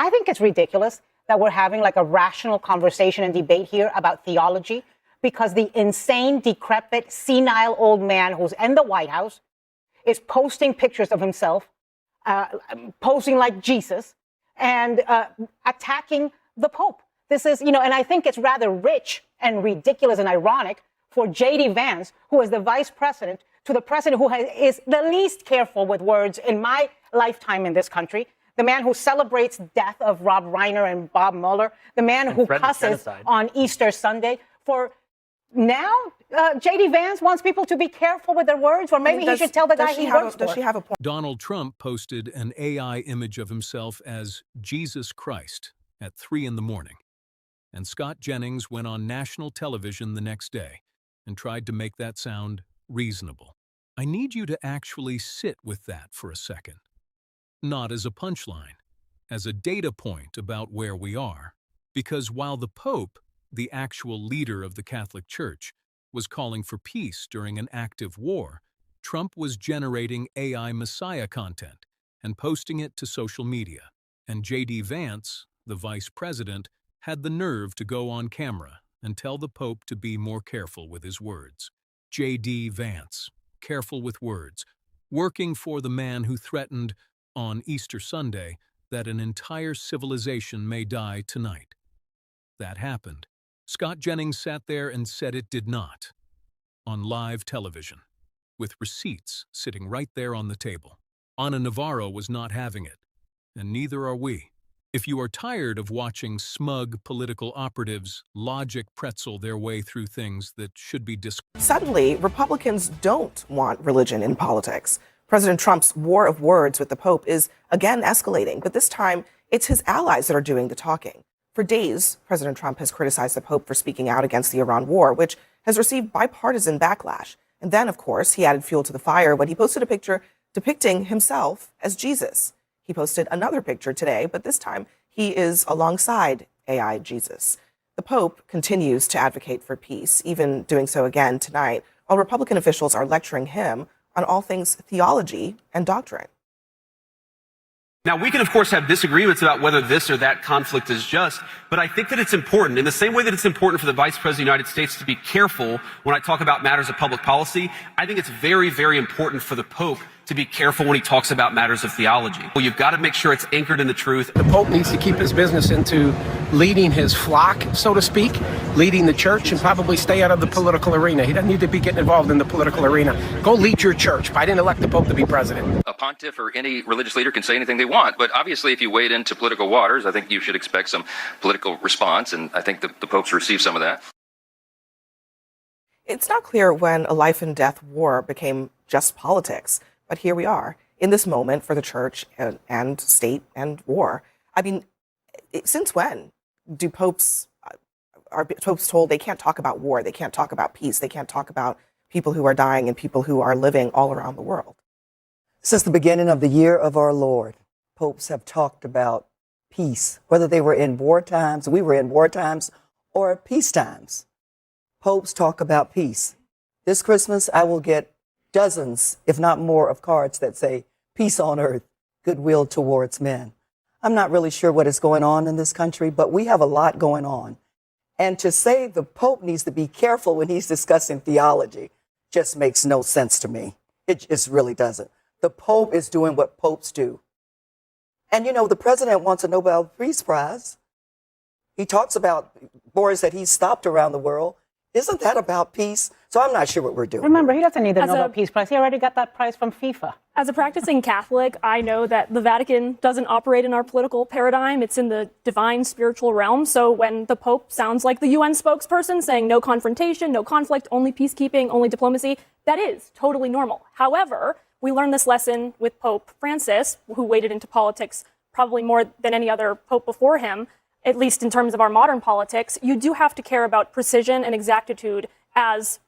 I think it's ridiculous that we're having like a rational conversation and debate here about theology, because the insane, decrepit, senile old man who's in the White House is posting pictures of himself, posing like Jesus, and attacking the Pope. This is, and I think it's rather rich and ridiculous and ironic for J.D. Vance, who is the vice president, to the president who is the least careful with words in my lifetime in this country, the man who celebrates death of Rob Reiner and Bob Mueller, the man who cusses genocide on Easter Sunday. For now, J.D. Vance wants people to be careful with their words, or maybe he should tell the guy he works for. Does she have a point? Donald Trump posted an AI image of himself as Jesus Christ at 3 in the morning. And Scott Jennings went on national television the next day and tried to make that sound reasonable. I need you to actually sit with that for a second. Not as a punchline, as a data point about where we are. Because while the Pope, the actual leader of the Catholic Church, was calling for peace during an active war, Trump was generating AI Messiah content and posting it to social media. And J.D. Vance, the vice president, had the nerve to go on camera and tell the Pope to be more careful with his words. J.D. Vance, careful with words, working for the man who threatened, on Easter Sunday, that an entire civilization may die tonight. That happened. Scott Jennings sat there and said it did not, on live television, with receipts sitting right there on the table. Navarro was not having it, and neither are we. If you are tired of watching smug political operatives logic pretzel their way through things that should be Suddenly, Republicans don't want religion in politics. President Trump's war of words with the Pope is again escalating, but this time it's his allies that are doing the talking. For days, President Trump has criticized the Pope for speaking out against the Iran war, which has received bipartisan backlash. And then, of course, he added fuel to the fire when he posted a picture depicting himself as Jesus. He posted another picture today, but this time he is alongside AI Jesus. The Pope continues to advocate for peace, even doing so again tonight, while Republican officials are lecturing him on all things theology and doctrine. Now, we can, of course, have disagreements about whether this or that conflict is just, but I think that it's important, in the same way that it's important for the Vice President of the United States to be careful when I talk about matters of public policy, I think it's very, very important for the Pope to be careful when he talks about matters of theology. Well, you've got to make sure it's anchored in the truth. The Pope needs to keep his business into leading his flock, so to speak, leading the church, and probably stay out of the political arena. He doesn't need to be getting involved in the political arena. Go lead your church. I didn't elect the Pope to be president. A pontiff or any religious leader can say anything they want, but obviously if you wade into political waters, I think you should expect some political response, and I think the Pope's received some of that. It's not clear when a life and death war became just politics. But here we are in this moment for the church and state and war. I mean, since when are popes told they can't talk about war, they can't talk about peace, they can't talk about people who are dying and people who are living all around the world? Since the beginning of the year of our Lord, popes have talked about peace, whether they were in war times, we were in war times, or peace times. Popes talk about peace. This Christmas, I will get dozens, if not more, of cards that say, peace on earth, goodwill towards men. I'm not really sure what is going on in this country, but we have a lot going on. And to say the Pope needs to be careful when he's discussing theology just makes no sense to me. It just really doesn't. The Pope is doing what popes do. And, the president wants a Nobel Peace Prize. He talks about wars that he's stopped around the world. Isn't that about peace? So I'm not sure what we're doing. Remember, he doesn't need the Nobel Peace Prize. He already got that prize from FIFA. As a practicing Catholic, I know that the Vatican doesn't operate in our political paradigm. It's in the divine spiritual realm. So when the Pope sounds like the UN spokesperson saying no confrontation, no conflict, only peacekeeping, only diplomacy, that is totally normal. However, we learned this lesson with Pope Francis, who waded into politics probably more than any other Pope before him, at least in terms of our modern politics. You do have to care about precision and exactitude as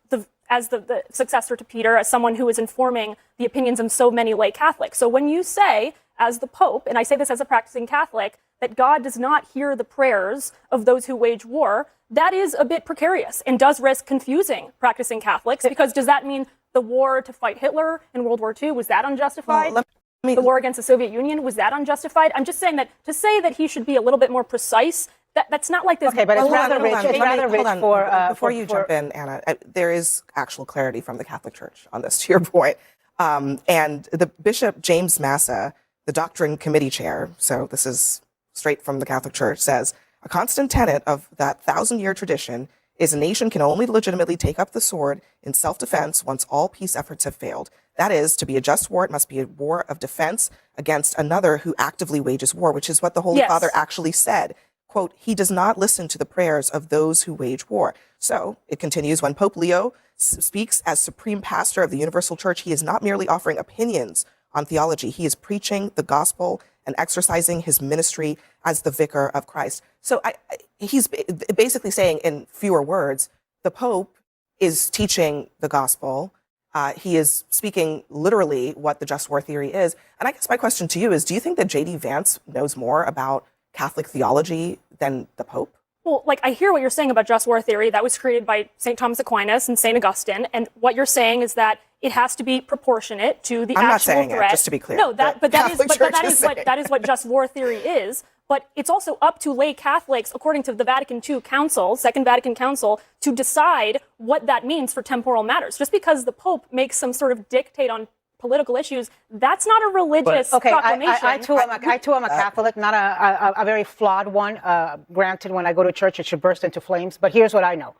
the successor to Peter, as someone who is informing the opinions of so many lay Catholics. So when you say, as the Pope, and I say this as a practicing Catholic, that God does not hear the prayers of those who wage war, that is a bit precarious and does risk confusing practicing Catholics, because does that mean the war to fight Hitler in World War II, was that unjustified? Well, the war against the Soviet Union, was that unjustified? I'm just saying that to say that he should be a little bit more precise, that's not like this. Okay, but it's rather rich. It's rather rich for before you jump in, Anna. There is actual clarity from the Catholic Church on this. To your point, and the Bishop James Massa, the Doctrine Committee Chair, so this is straight from the Catholic Church, says a constant tenet of that 1,000-year tradition is a nation can only legitimately take up the sword in self-defense once all peace efforts have failed. That is, to be a just war, it must be a war of defense against another who actively wages war, which is what the Holy Father actually said. Quote, he does not listen to the prayers of those who wage war. So it continues, when Pope Leo speaks as supreme pastor of the Universal Church, he is not merely offering opinions on theology. He is preaching the gospel and exercising his ministry as the vicar of Christ. So he's basically saying, in fewer words, the Pope is teaching the gospel. He is speaking literally what the just war theory is. And I guess my question to you is, do you think that J.D. Vance knows more about Catholic theology than the Pope? Well, like, I hear what you're saying about just war theory. That was created by St. Thomas Aquinas and St. Augustine. And what you're saying is that it has to be proportionate to the I'm actual not saying threat. It, just to be clear. No, that is what just war theory is. But it's also up to lay Catholics, according to the Vatican II Council, Second Vatican Council, to decide what that means for temporal matters. Just because the Pope makes some sort of dictate on political issues, that's not a religious proclamation. I too am a Catholic, not a very flawed one. Granted, when I go to church, it should burst into flames. But here's what I know.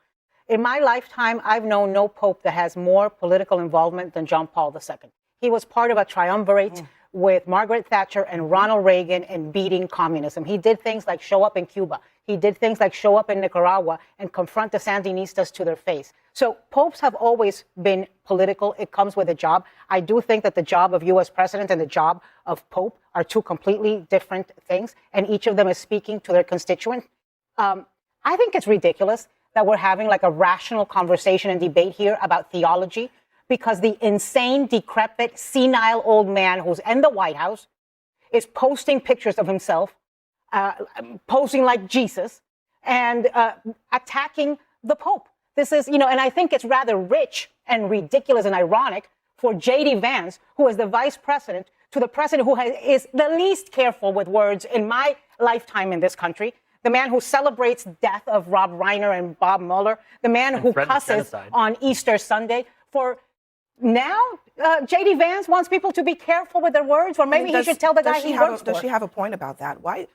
In my lifetime, I've known no Pope that has more political involvement than John Paul II. He was part of a triumvirate with Margaret Thatcher and Ronald Reagan in beating communism. He did things like show up in Cuba. He did things like show up in Nicaragua and confront the Sandinistas to their face. So popes have always been political. It comes with a job. I do think that the job of U.S. president and the job of pope are two completely different things, and each of them is speaking to their constituent. I think it's ridiculous that we're having like a rational conversation and debate here about theology, because the insane, decrepit, senile old man who's in the White House is posting pictures of himself, posing like Jesus, and attacking the Pope. This is, and I think it's rather rich and ridiculous and ironic for J.D. Vance, who is the vice president, to the president who is the least careful with words in my lifetime in this country, the man who celebrates death of Rob Reiner and Bob Mueller, the man who cusses genocide on Easter Sunday. For now, J.D. Vance wants people to be careful with their words, or maybe he should tell the guy he works for. Does she have a point about that? Why,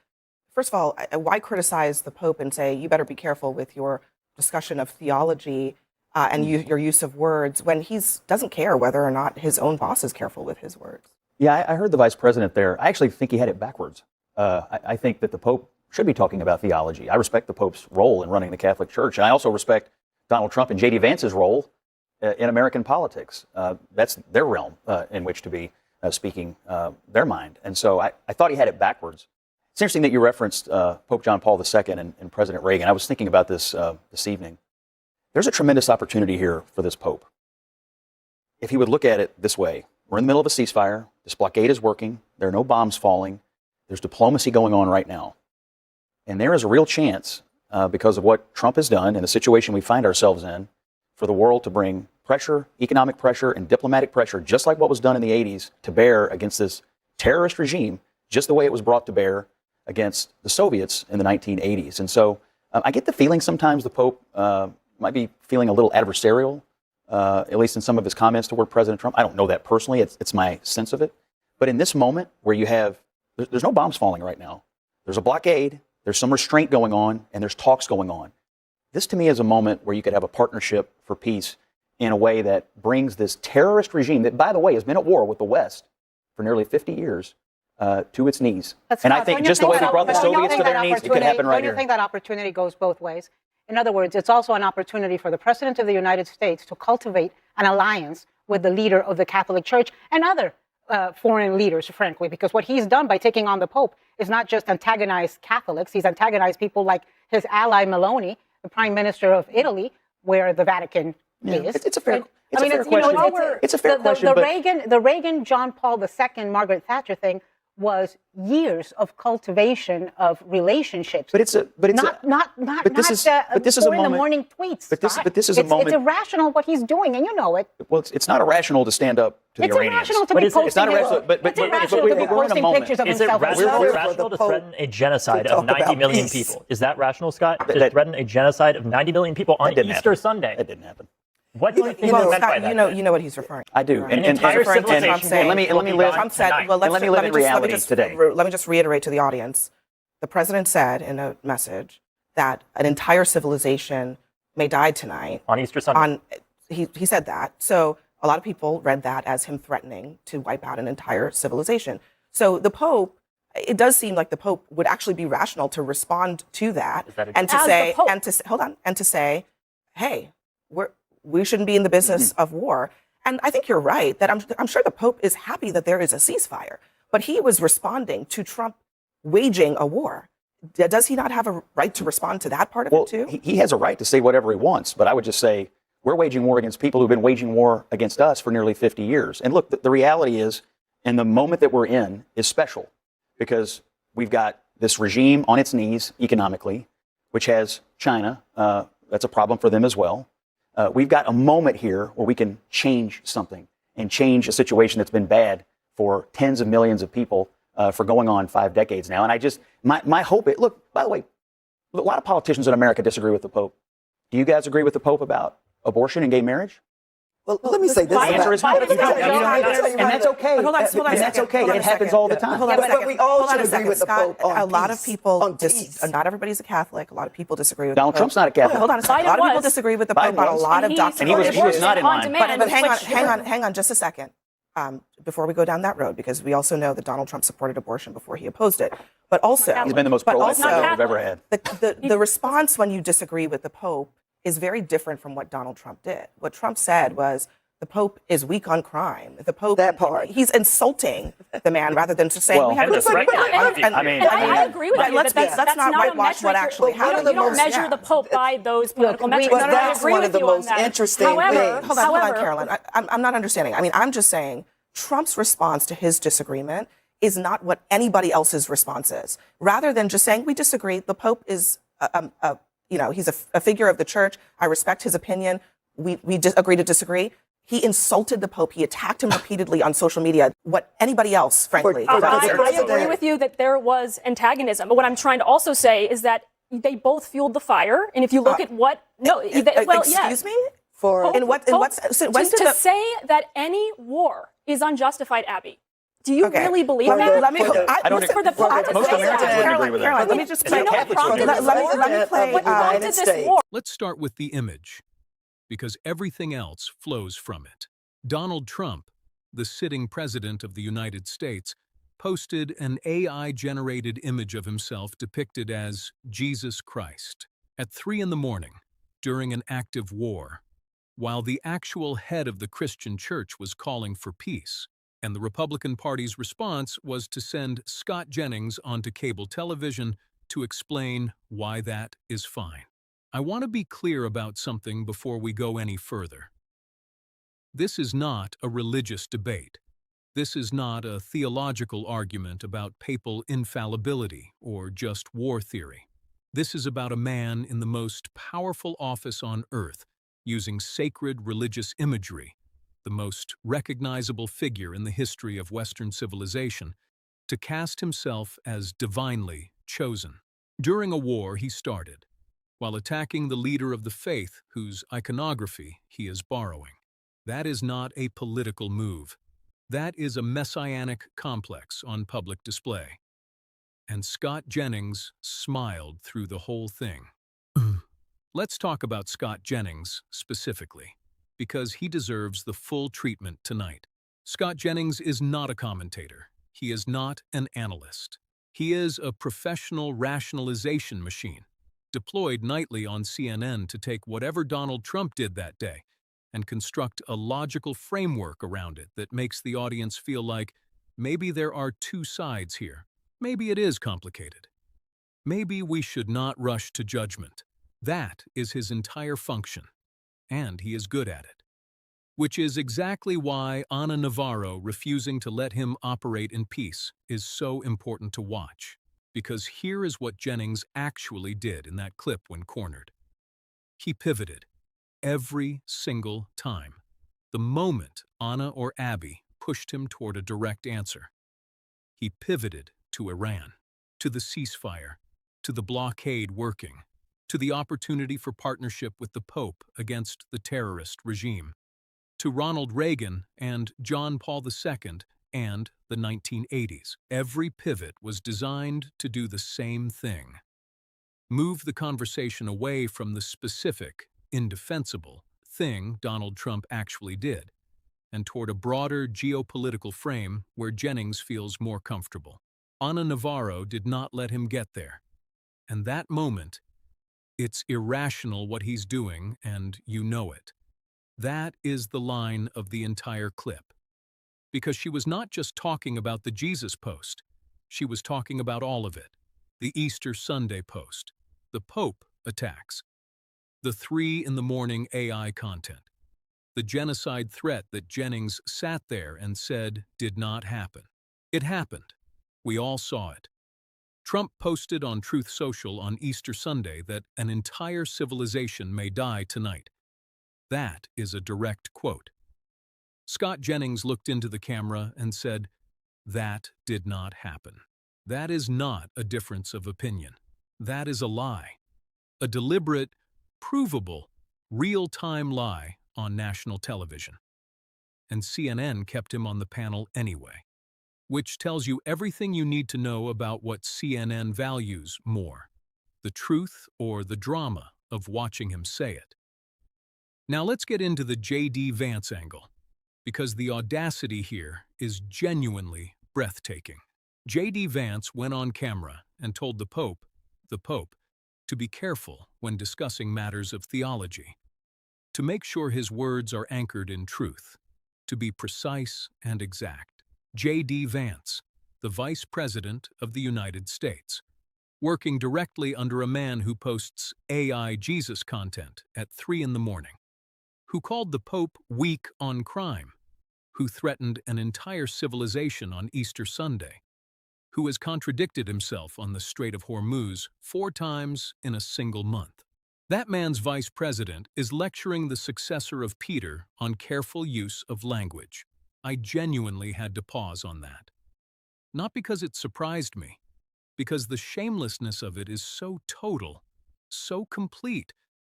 first of all, why criticize the Pope and say, you better be careful with your discussion of theology and your use of words, when he doesn't care whether or not his own boss is careful with his words? Yeah, I heard the vice president there. I actually think he had it backwards. I think that the Pope should be talking about theology. I respect the Pope's role in running the Catholic Church, and I also respect Donald Trump and J.D. Vance's role in American politics. That's their realm in which to be speaking their mind. And so I thought he had it backwards. It's interesting that you referenced Pope John Paul II and President Reagan. I was thinking about this this evening. There's a tremendous opportunity here for this Pope. If he would look at it this way: we're in the middle of a ceasefire. This blockade is working. There are no bombs falling. There's diplomacy going on right now. And there is a real chance, because of what Trump has done and the situation we find ourselves in, for the world to bring pressure, economic pressure, and diplomatic pressure, just like what was done in the 80s, to bear against this terrorist regime, just the way it was brought to bear against the Soviets in the 1980s. And so I get the feeling sometimes the Pope might be feeling a little adversarial, at least in some of his comments toward President Trump. I don't know that personally. It's my sense of it. But in this moment where you have, there's no bombs falling right now. There's a blockade. There's some restraint going on, and there's talks going on. This, to me, is a moment where you could have a partnership for peace in a way that brings this terrorist regime that, by the way, has been at war with the West for nearly 50 years to its knees. And I think just the way we brought the Soviets to their knees, it could happen right here. Don't you think that opportunity goes both ways? In other words, it's also an opportunity for the President of the United States to cultivate an alliance with the leader of the Catholic Church and other foreign leaders, frankly, because what he's done by taking on the Pope is not just antagonize Catholics, he's antagonized people like his ally Meloni, the Prime Minister of Italy, where the Vatican is. It's a fair question. It's a fair question. The Reagan, John Paul II, Margaret Thatcher thing was years of cultivation of relationships. But it's not this is a 4 in the moment. morning tweets. But Scott. this is a moment. It's irrational what he's doing, and you know it. Well, it's not irrational to stand up to the It's Iranians. irrational to But be it's not posting. irrational, but it's irrational to be we're in a posting moment. pictures of Is it himself. rational to threaten a genocide to of talk 90 about million peace. people? Is that rational, Scott? To That- threaten a genocide of 90 million people on didn't Easter happen. Sunday? That didn't happen. What do you think Well, was meant by Scott, that? you know what he's referring to. I do. right? And entire Referring to Trump civilization saying- let me live. Trump said, well, let me live in reality today. Let me just reiterate to the audience. The president said in a message that an entire civilization may die tonight. On Easter Sunday. He said that. So a lot of people read that as him threatening to wipe out an entire civilization. So the Pope, it does seem like the Pope would actually be rational to respond to that, Is that a- and to As the say, Pope. and to say, hey, we shouldn't be in the business of war. And I think you're right that I'm sure the Pope is happy that there is a ceasefire, but he was responding to Trump waging a war. Does he not have a right to respond to that part of Well, it too? he has a right to say whatever he wants, but I would just say we're waging war against people who've been waging war against us for nearly 50 years. And look, the reality is, and the moment that we're in is special because we've got this regime on its knees economically, which has China. That's a problem for them as well. We've got a moment here where we can change something and change a situation that's been bad for tens of millions of people for going on 5 decades now. And I just, my hope, look, by the way, a lot of politicians in America disagree with the Pope. Do you guys agree with the Pope about abortion and gay marriage? Well, let me say this. The answer is no. about- You don't. And that's okay. Hold on a And that's second. okay. Hold on It a happens second. all the time. Hold on a Yeah, but second. we all Hold on should a agree second, with the Scott. Pope on A lot of peace, people, on peace. not everybody's a Catholic. A lot of people disagree with Donald the Pope. Trump's not a Catholic. Hold on a second. A lot of Biden people was. disagree with the Biden Pope on a was. lot of And doctrinal he was not in line. But hang which- on just a second. Before we go down that road, because we also know that Donald Trump supported abortion before he opposed it. But also, He's been the most but pro-life also, president we've ever had. the response when you disagree with the Pope is very different from what Donald Trump did. What Trump said was the Pope is weak on crime. The Pope, That part. he's insulting the man rather than just saying Well, we have and to the threat- I agree with you. let's But that's not not a whitewash what metric. actually You don't- happened. You don't Yeah. measure the Pope by those political we- metrics. Well, and I that's agree one with of the you on most that. interesting However, things. Hold on, however, Carolyn. I'm not understanding. I mean, I'm just saying Trump's response to his disagreement is not what anybody else's response is. Rather than just saying we disagree, the Pope is, he's a figure of the church. I respect his opinion. We agree to disagree. He insulted the Pope. He attacked him repeatedly on social media. What anybody else, frankly, For- thought was I agree with you that there was antagonism. But what I'm trying to also say is that they both fueled the fire. And if you look at what, excuse me. For In what? So when just did to say that any war is unjustified, Abby. Do you Okay. really believe For that? the- Let me. for the- I don't for the agree. Pope to Most say Americans that. wouldn't agree with that. Caroline, let me just play. Catholics wouldn't agree with Let me play. What prompted this war? Let's start with the image, because everything else flows from it. Donald Trump, the sitting president of the United States, posted an AI-generated image of himself depicted as Jesus Christ at 3 in the morning during an active war, while the actual head of the Christian church was calling for peace. And the Republican Party's response was to send Scott Jennings onto cable television to explain why that is fine. I want to be clear about something before we go any further. This is not a religious debate. This is not a theological argument about papal infallibility or just war theory. This is about a man in the most powerful office on earth, using sacred religious imagery, the most recognizable figure in the history of Western civilization, to cast himself as divinely chosen. During a war he started, while attacking the leader of the faith whose iconography he is borrowing. That is not a political move. That is a messianic complex on public display. And Scott Jennings smiled through the whole thing. Let's talk about Scott Jennings specifically, because he deserves the full treatment tonight. Scott Jennings is not a commentator. He is not an analyst. He is a professional rationalization machine, deployed nightly on CNN to take whatever Donald Trump did that day and construct a logical framework around it that makes the audience feel like maybe there are two sides here. Maybe it is complicated. Maybe we should not rush to judgment. That is his entire function, and he is good at it. Which is exactly why Ana Navarro refusing to let him operate in peace is so important to watch. Because here is what Jennings actually did in that clip when cornered. He pivoted every single time. The moment Ana or Abby pushed him toward a direct answer, he pivoted to Iran, to the ceasefire, to the blockade working, to the opportunity for partnership with the Pope against the terrorist regime, to Ronald Reagan and John Paul II and the 1980s. Every pivot was designed to do the same thing. Move the conversation away from the specific, indefensible thing Donald Trump actually did, and toward a broader geopolitical frame where Jennings feels more comfortable. Ana Navarro did not let him get there. And that moment, it's irrational what he's doing, and you know it. That is the line of the entire clip. Because she was not just talking about the Jesus post, she was talking about all of it. The Easter Sunday post, the Pope attacks, the 3 in the morning AI content, the genocide threat that Jennings sat there and said did not happen. It happened. We all saw it. Trump posted on Truth Social on Easter Sunday that an entire civilization may die tonight. That is a direct quote. Scott Jennings looked into the camera and said, "That did not happen." That is not a difference of opinion. That is a lie. A deliberate, provable, real-time lie on national television. And CNN kept him on the panel anyway, which tells you everything you need to know about what CNN values more, the truth or the drama of watching him say it. Now let's get into the J.D. Vance angle, because the audacity here is genuinely breathtaking. J.D. Vance went on camera and told the Pope, to be careful when discussing matters of theology, to make sure his words are anchored in truth, to be precise and exact. J.D. Vance, the Vice President of the United States, working directly under a man who posts AI Jesus content at 3 in the morning, who called the Pope weak on crime, who threatened an entire civilization on Easter Sunday, who has contradicted himself on the Strait of Hormuz 4 times in a single month. That man's vice president is lecturing the successor of Peter on careful use of language. I genuinely had to pause on that. Not because it surprised me, because the shamelessness of it is so total, so complete,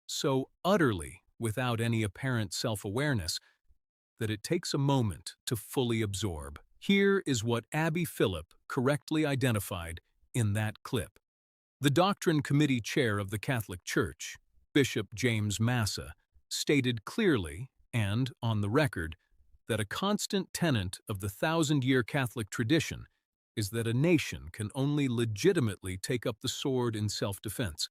so utterly without any apparent self-awareness that it takes a moment to fully absorb. Here is what Abby Phillip correctly identified in that clip. The Doctrine Committee chair of the Catholic Church, Bishop James Massa, stated clearly and on the record that a constant tenet of the 1,000-year Catholic tradition is that a nation can only legitimately take up the sword in self-defense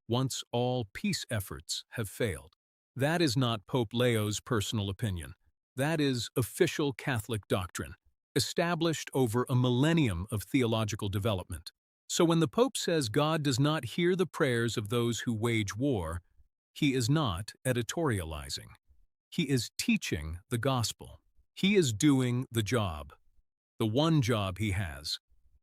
once all peace efforts have failed. That is not Pope Leo's personal opinion. That is official Catholic doctrine, established over a millennium of theological development. So when the Pope says God does not hear the prayers of those who wage war, he is not editorializing. He is teaching the gospel. He is doing the job. The one job he has.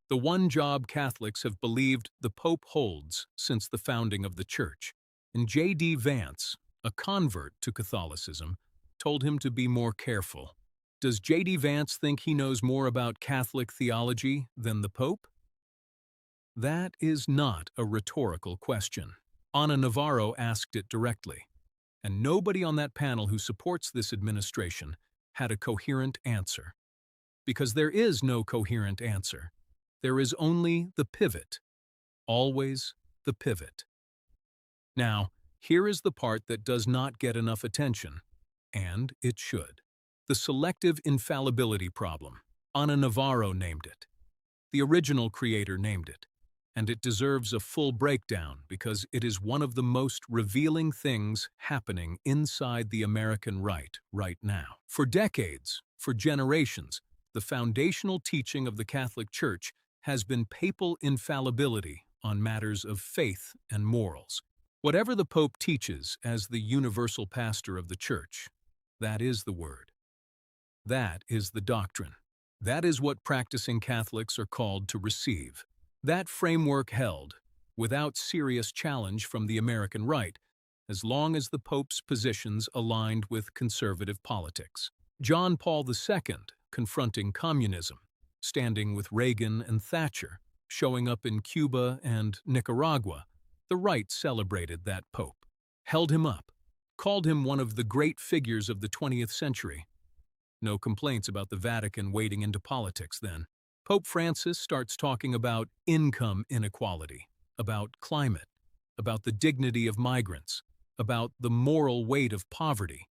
The one job Catholics have believed the Pope holds since the founding of the Church. And J.D. Vance, a convert to Catholicism, told him to be more careful. Does J.D. Vance think he knows more about Catholic theology than the Pope? That is not a rhetorical question. Ana Navarro asked it directly, and nobody on that panel who supports this administration had a coherent answer. Because there is no coherent answer. There is only the pivot. Always the pivot. Now, here is the part that does not get enough attention, and it should. The selective infallibility problem. Ana Navarro named it. The original creator named it. And it deserves a full breakdown because it is one of the most revealing things happening inside the American right now. For decades, for generations, the foundational teaching of the Catholic Church has been papal infallibility on matters of faith and morals. Whatever the Pope teaches as the universal pastor of the Church, That is the Word. That is the doctrine. That is what practicing Catholics are called to receive. That framework held, without serious challenge from the American right, as long as the Pope's positions aligned with conservative politics. John Paul II, confronting communism, standing with Reagan and Thatcher, showing up in Cuba and Nicaragua, the right celebrated that Pope, held him up, called him one of the great figures of the 20th century. No complaints about the Vatican wading into politics then. Pope Francis starts talking about income inequality, about climate, about the dignity of migrants, about the moral weight of poverty.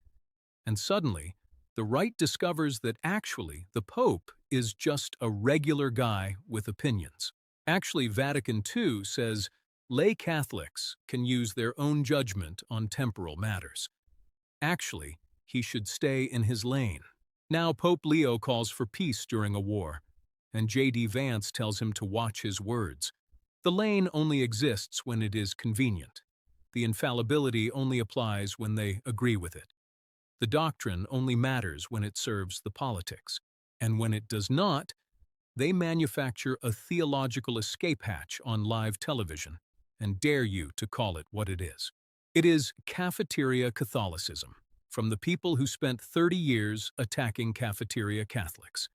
And suddenly, the right discovers that actually the Pope is just a regular guy with opinions. Actually, Vatican II says lay Catholics can use their own judgment on temporal matters. Actually, he should stay in his lane. Now Pope Leo calls for peace during a war, and J.D. Vance tells him to watch his words. The lane only exists when it is convenient. The infallibility only applies when they agree with it. The doctrine only matters when it serves the politics, and when it does not, they manufacture a theological escape hatch on live television and dare you to call it what it is. It is cafeteria Catholicism, from the people who spent 30 years attacking cafeteria Catholics.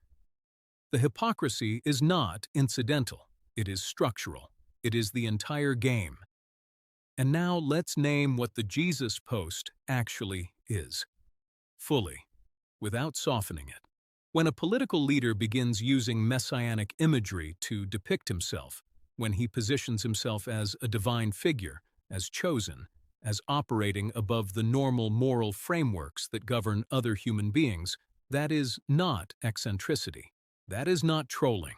The hypocrisy is not incidental, it is structural. It is the entire game. And now let's name what the Jesus Post actually is. Fully, without softening it. When a political leader begins using messianic imagery to depict himself, when he positions himself as a divine figure, as chosen, as operating above the normal moral frameworks that govern other human beings, that is not eccentricity. That is not trolling.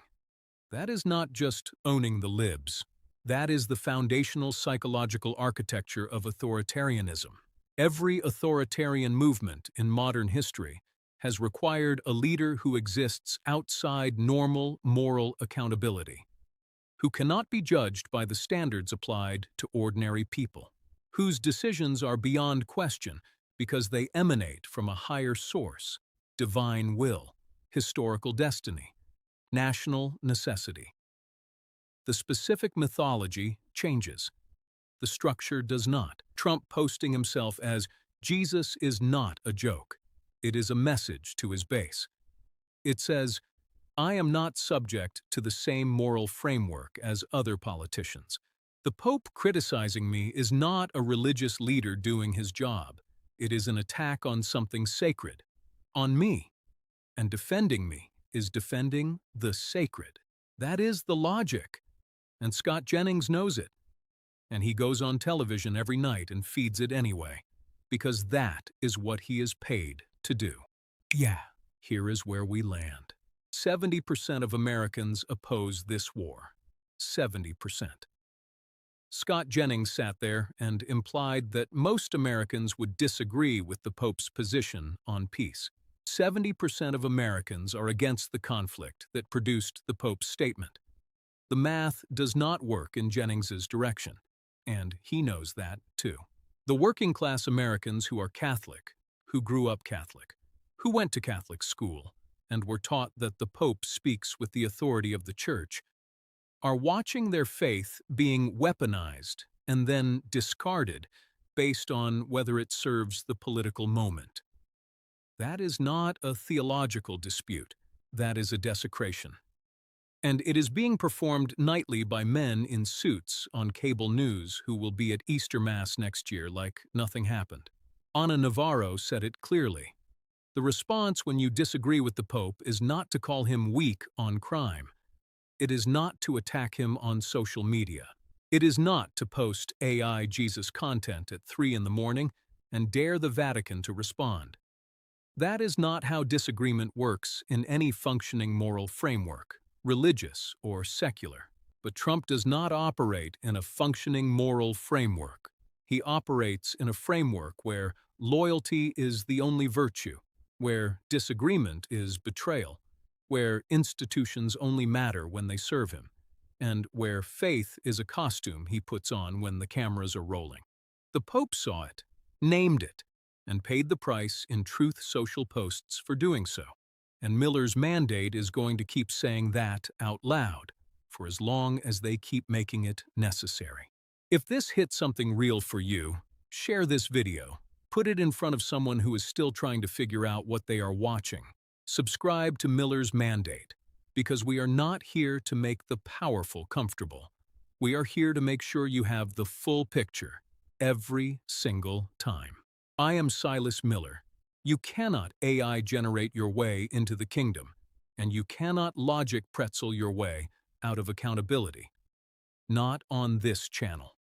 That is not just owning the libs. That is the foundational psychological architecture of authoritarianism. Every authoritarian movement in modern history has required a leader who exists outside normal moral accountability, who cannot be judged by the standards applied to ordinary people, whose decisions are beyond question because they emanate from a higher source, divine will, historical destiny, national necessity. The specific mythology changes. The structure does not. Trump posting himself as Jesus is not a joke. It is a message to his base. It says, I am not subject to the same moral framework as other politicians. The Pope criticizing me is not a religious leader doing his job. It is an attack on something sacred, on me. And defending me is defending the sacred. That is the logic. And Scott Jennings knows it. And he goes on television every night and feeds it anyway, because that is what he is paid to do. Yeah, here is where we land. 70% of Americans oppose this war. 70%. Scott Jennings sat there and implied that most Americans would disagree with the Pope's position on peace. 70% of Americans are against the conflict that produced the Pope's statement. The math does not work in Jennings's direction, and he knows that too. The working-class Americans who are Catholic, who grew up Catholic, who went to Catholic school, and were taught that the Pope speaks with the authority of the Church, are watching their faith being weaponized and then discarded based on whether it serves the political moment. That is not a theological dispute. That is a desecration. And it is being performed nightly by men in suits on cable news who will be at Easter Mass next year like nothing happened. Navarro said it clearly. The response when you disagree with the Pope is not to call him weak on crime. It is not to attack him on social media. It is not to post AI Jesus content at 3 in the morning and dare the Vatican to respond. That is not how disagreement works in any functioning moral framework, religious or secular. But Trump does not operate in a functioning moral framework. He operates in a framework where loyalty is the only virtue, where disagreement is betrayal, where institutions only matter when they serve him, and where faith is a costume he puts on when the cameras are rolling. The Pope saw it, named it, and paid the price in Truth Social posts for doing so. And Miller's mandate is going to keep saying that out loud for as long as they keep making it necessary. If this hit something real for you, share this video. Put it in front of someone who is still trying to figure out what they are watching. Subscribe to Miller's mandate, because we are not here to make the powerful comfortable. We are here to make sure you have the full picture every single time. I am Silas Miller. You cannot AI generate your way into the kingdom, and you cannot logic pretzel your way out of accountability. Not on this channel.